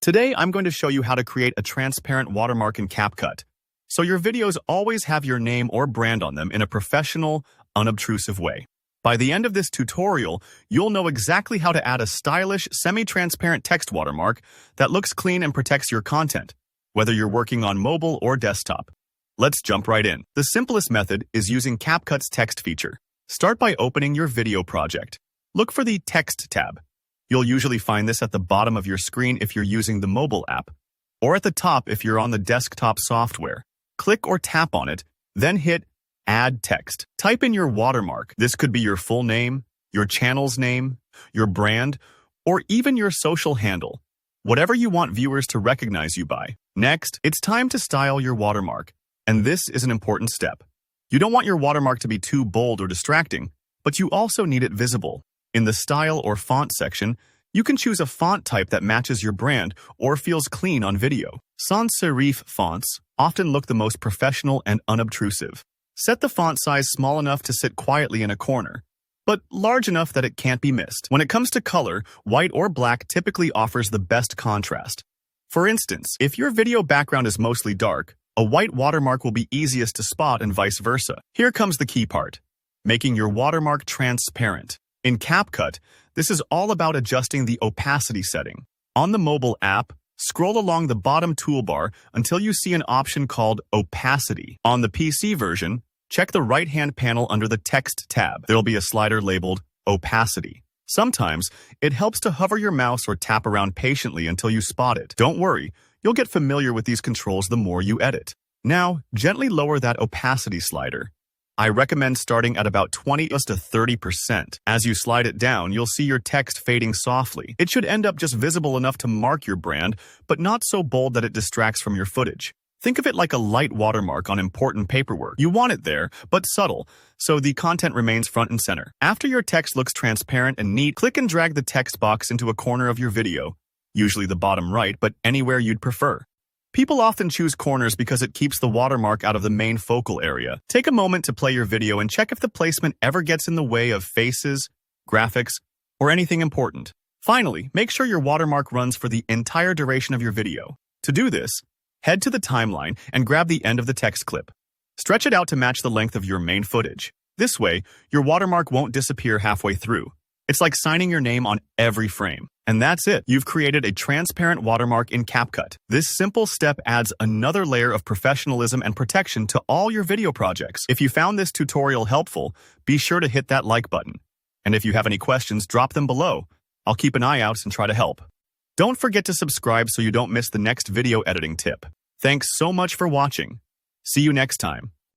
Today, I'm going to show you how to create a transparent watermark in CapCut, so your videos always have your name or brand on them in a professional, unobtrusive way. By the end of this tutorial, you'll know exactly how to add a stylish, semi-transparent text watermark that looks clean and protects your content, whether you're working on mobile or desktop. Let's jump right in. The simplest method is using CapCut's text feature. Start by opening your video project. Look for the Text tab. You'll usually find this at the bottom of your screen if you're using the mobile app, or at the top if you're on the desktop software. Click or tap on it, then hit Add Text. Type in your watermark. This could be your full name, your channel's name, your brand, or even your social handle, whatever you want viewers to recognize you by. Next, it's time to style your watermark, and this is an important step. You don't want your watermark to be too bold or distracting, but you also need it visible. In the Style or Font section, you can choose a font type that matches your brand or feels clean on video. Sans serif fonts often look the most professional and unobtrusive. Set the font size small enough to sit quietly in a corner, but large enough that it can't be missed. When it comes to color, white or black typically offers the best contrast. For instance, if your video background is mostly dark, a white watermark will be easiest to spot and vice versa. Here comes the key part: making your watermark transparent. In CapCut, this is all about adjusting the opacity setting. On the mobile app, scroll along the bottom toolbar until you see an option called opacity. On the PC version, check the right-hand panel under the Text tab. There'll be a slider labeled opacity. Sometimes, it helps to hover your mouse or tap around patiently until you spot it. Don't worry, you'll get familiar with these controls the more you edit. Now, gently lower that opacity slider. I recommend starting at about 20 to 30%. As you slide it down, you'll see your text fading softly. It should end up just visible enough to mark your brand, but not so bold that it distracts from your footage. Think of it like a light watermark on important paperwork. You want it there, but subtle, so the content remains front and center. After your text looks transparent and neat, click and drag the text box into a corner of your video, usually the bottom right, but anywhere you'd prefer. People often choose corners because it keeps the watermark out of the main focal area. Take a moment to play your video and check if the placement ever gets in the way of faces, graphics, or anything important. Finally, make sure your watermark runs for the entire duration of your video. To do this, head to the timeline and grab the end of the text clip. Stretch it out to match the length of your main footage. This way, your watermark won't disappear halfway through. It's like signing your name on every frame. And that's it. You've created a transparent watermark in CapCut. This simple step adds another layer of professionalism and protection to all your video projects. If you found this tutorial helpful, be sure to hit that like button. And if you have any questions, drop them below. I'll keep an eye out and try to help. Don't forget to subscribe so you don't miss the next video editing tip. Thanks so much for watching. See you next time.